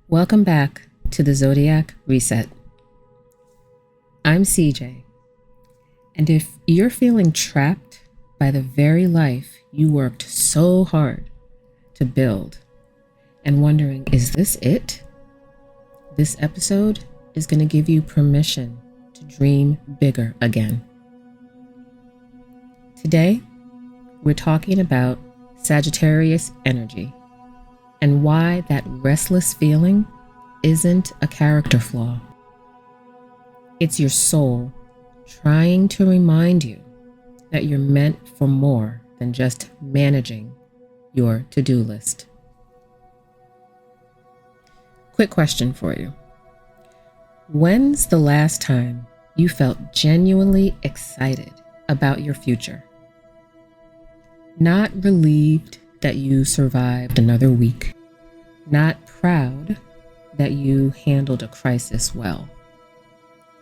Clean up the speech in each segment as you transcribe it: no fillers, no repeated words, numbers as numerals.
Welcome back to the Zodiac Reset. I'm CJ, and if you're feeling trapped by the very life you worked so hard to build and wondering, is this it? This episode is going to give you permission to dream bigger again. Today, we're talking about Sagittarius energy and why that restless feeling isn't a character flaw. It's your soul trying to remind you that you're meant for more than just managing your to-do list. Quick question for you. When's the last time you felt genuinely excited about your future? Not relieved that you survived another week, not proud that you handled a crisis well,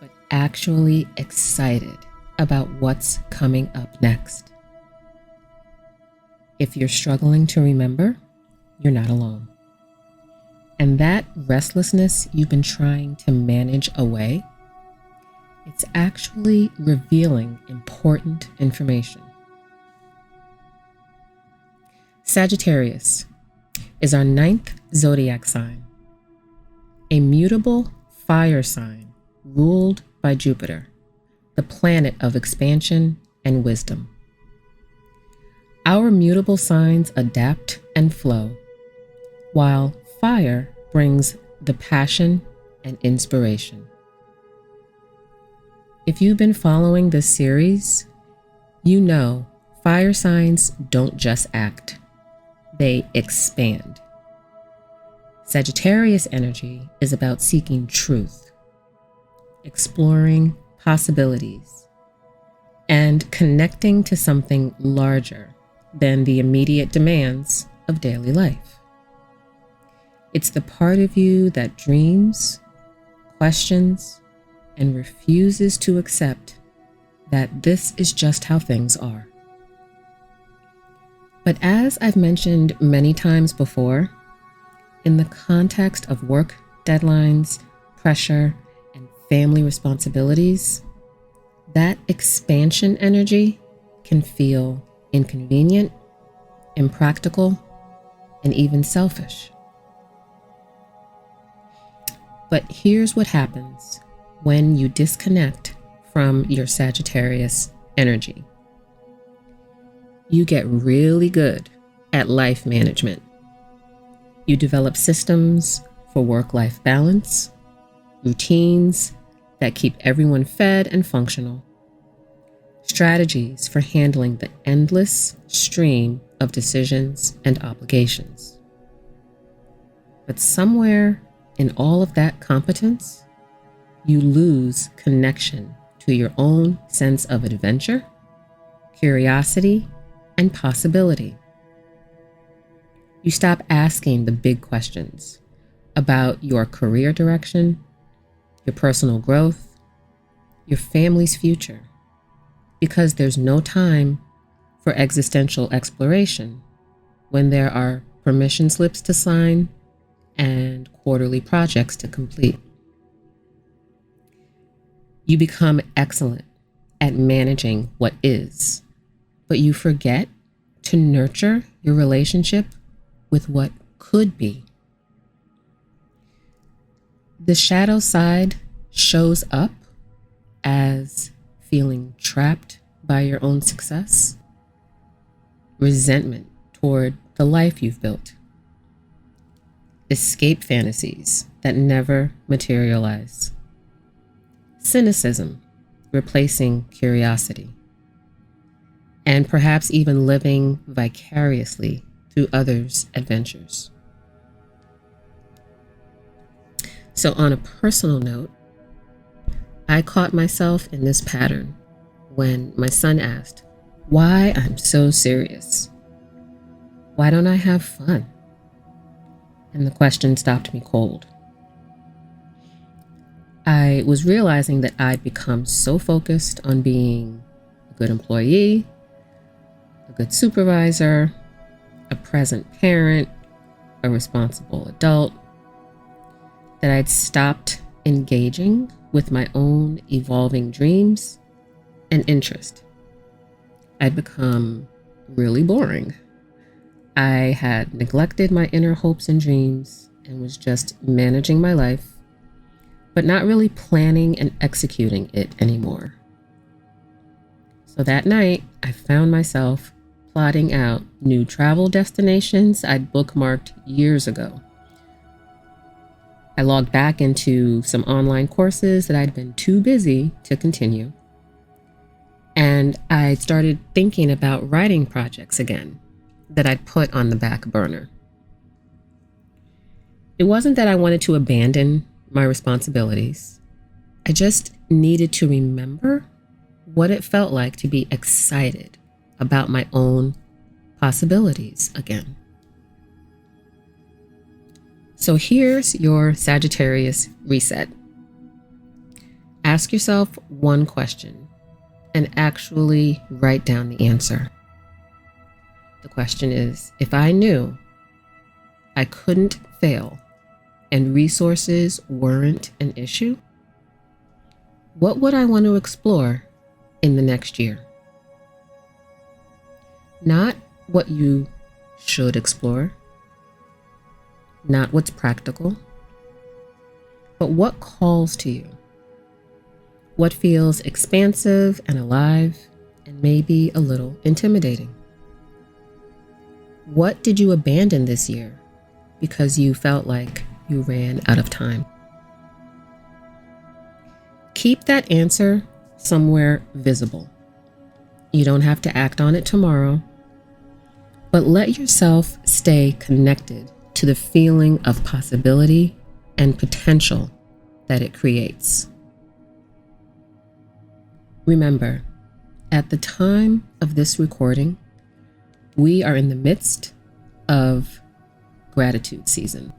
but actually excited about what's coming up next. If you're struggling to remember, you're not alone. And that restlessness you've been trying to manage away, it's actually revealing important information. Sagittarius is our 9th zodiac sign, a mutable fire sign ruled by Jupiter, the planet of expansion and wisdom. Our mutable signs adapt and flow, while fire brings the passion and inspiration. If you've been following this series, you know fire signs don't just act. They expand. Sagittarius energy is about seeking truth, exploring possibilities, and connecting to something larger than the immediate demands of daily life. It's the part of you that dreams, questions, and refuses to accept that this is just how things are. But as I've mentioned many times before, in the context of work deadlines, pressure, and family responsibilities, that expansion energy can feel inconvenient, impractical, and even selfish. But here's what happens when you disconnect from your Sagittarius energy. You get really good at life management. You develop systems for work-life balance, routines that keep everyone fed and functional, strategies for handling the endless stream of decisions and obligations. But somewhere in all of that competence, you lose connection to your own sense of adventure, curiosity, and possibility. You stop asking the big questions about your career direction, your personal growth, your family's future, because there's no time for existential exploration when there are permission slips to sign and quarterly projects to complete. You become excellent at managing what is, but you forget to nurture your relationship with what could be. The shadow side shows up as feeling trapped by your own success, resentment toward the life you've built, escape fantasies that never materialize, cynicism replacing curiosity, and perhaps even living vicariously through others' adventures. So on a personal note, I caught myself in this pattern when my son asked why I'm so serious. Why don't I have fun? And the question stopped me cold. I was realizing that I'd become so focused on being a good employee, a good supervisor, a present parent, a responsible adult, that I'd stopped engaging with my own evolving dreams and interest. I'd become really boring. I had neglected my inner hopes and dreams and was just managing my life, but not really planning and executing it anymore. So that night, I found myself plotting out new travel destinations I'd bookmarked years ago. I logged back into some online courses that I'd been too busy to continue. And I started thinking about writing projects again that I'd put on the back burner. It wasn't that I wanted to abandon my responsibilities. I just needed to remember what it felt like to be excited about my own possibilities again. So here's your Sagittarius reset. Ask yourself one question and actually write down the answer. The question is, if I knew I couldn't fail and resources weren't an issue, what would I want to explore in the next year? Not what you should explore, not what's practical, but what calls to you, what feels expansive and alive and maybe a little intimidating. What did you abandon this year because you felt like you ran out of time? Keep that answer somewhere visible. You don't have to act on it tomorrow, but let yourself stay connected to the feeling of possibility and potential that it creates. Remember, at the time of this recording, we are in the midst of gratitude season.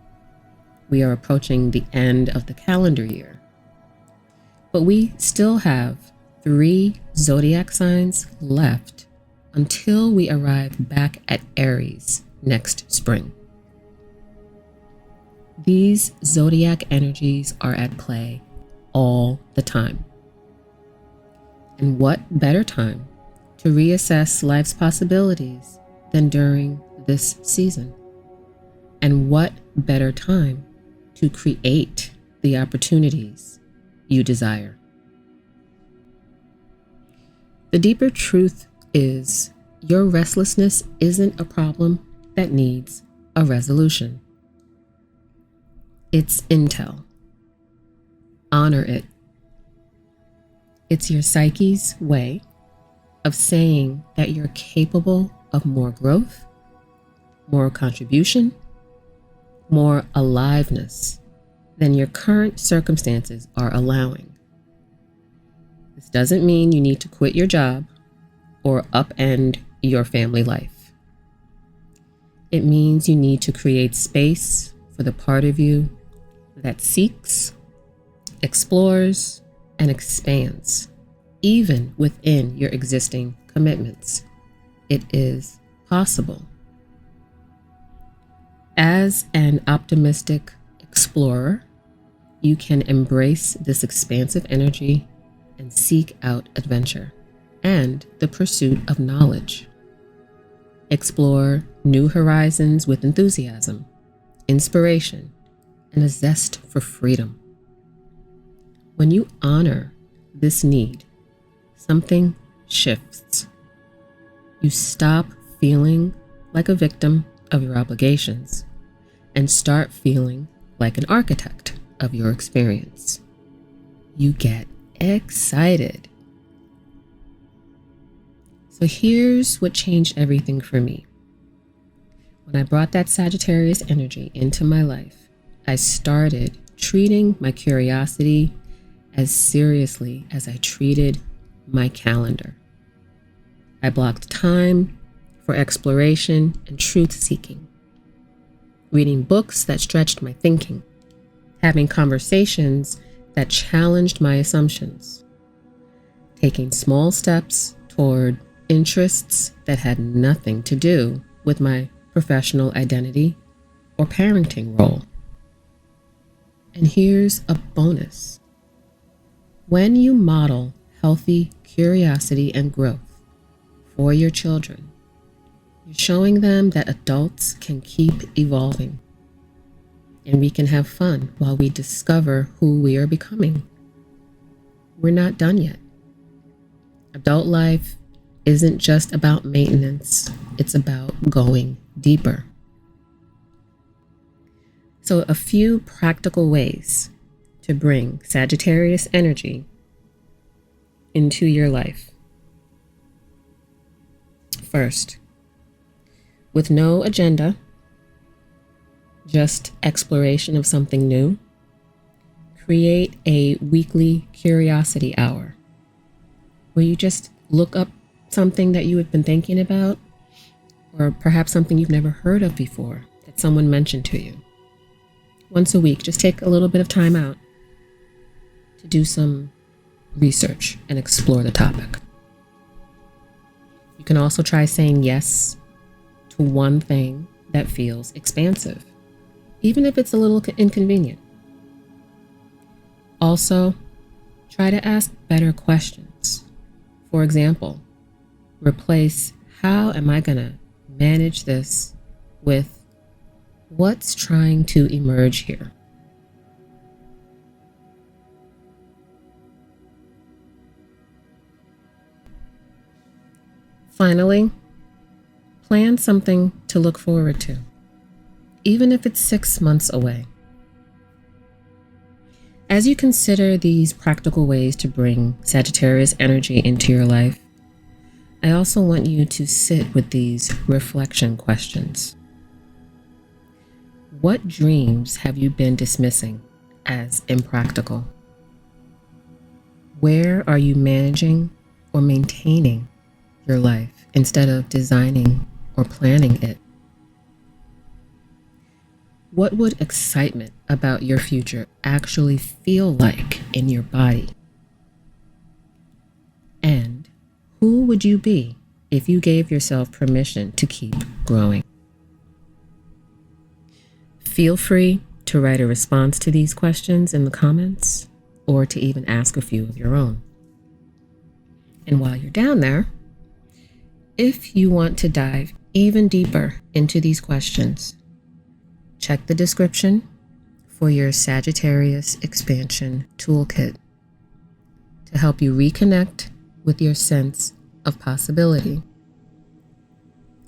We are approaching the end of the calendar year, but we still have 3 zodiac signs left until we arrive back at Aries next spring. These zodiac energies are at play all the time. And what better time to reassess life's possibilities than during this season? And what better time to create the opportunities you desire? The deeper truth is your restlessness isn't a problem that needs a resolution. It's intel. Honor it. It's your psyche's way of saying that you're capable of more growth, more contribution, more aliveness than your current circumstances are allowing. This doesn't mean you need to quit your job or upend your family life. It means you need to create space for the part of you that seeks, explores, and expands, even within your existing commitments. It is possible. As an optimistic explorer, you can embrace this expansive energy and seek out adventure and the pursuit of knowledge. Explore new horizons with enthusiasm, inspiration, and a zest for freedom. When you honor this need, something shifts. You stop feeling like a victim of your obligations and start feeling like an architect of your experience. You get excited. So here's what changed everything for me. When I brought that Sagittarius energy into my life, I started treating my curiosity as seriously as I treated my calendar. I blocked time for exploration and truth-seeking, reading books that stretched my thinking, having conversations that challenged my assumptions, taking small steps toward interests that had nothing to do with my professional identity or parenting role. And here's a bonus. When you model healthy curiosity and growth for your children, you're showing them that adults can keep evolving, and we can have fun while we discover who we are becoming. We're not done yet. Adult life isn't just about maintenance, it's about going deeper. So, a few practical ways to bring Sagittarius energy into your life. First, with no agenda, just exploration of something new, create a weekly curiosity hour where you just look up something that you had been thinking about, or perhaps something you've never heard of before that someone mentioned to you. Once a week, just take a little bit of time out to do some research and explore the topic. You can also try saying yes to one thing that feels expansive, even if it's a little inconvenient. Also, try to ask better questions. For example, replace "how am I going to manage this" with "what's trying to emerge here?" Finally, plan something to look forward to, even if it's 6 months away. As you consider these practical ways to bring Sagittarius energy into your life, I also want you to sit with these reflection questions. What dreams have you been dismissing as impractical? Where are you managing or maintaining your life instead of designing or planning it? What would excitement about your future actually feel like in your body? And who would you be if you gave yourself permission to keep growing? Feel free to write a response to these questions in the comments, or to even ask a few of your own. And while you're down there, if you want to dive even deeper into these questions, check the description for your Sagittarius Expansion Toolkit to help you reconnect with your sense of possibility.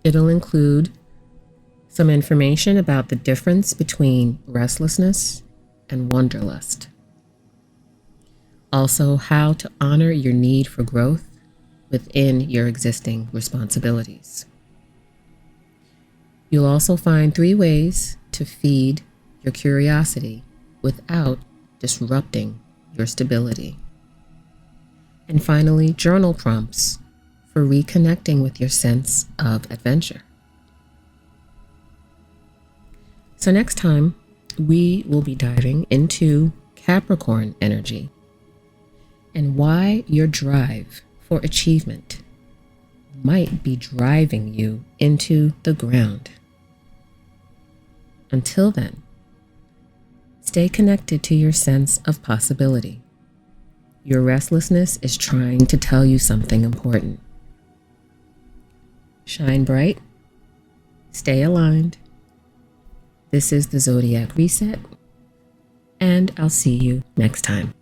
It'll include some information about the difference between restlessness and wanderlust. Also, how to honor your need for growth within your existing responsibilities. You'll also find 3 ways to feed your curiosity without disrupting your stability. And finally, journal prompts for reconnecting with your sense of adventure. So next time, we will be diving into Capricorn energy and why your drive for achievement might be driving you into the ground. Until then, stay connected to your sense of possibility. Your restlessness is trying to tell you something important. Shine bright, stay aligned. This is the Zodiac Reset, and I'll see you next time.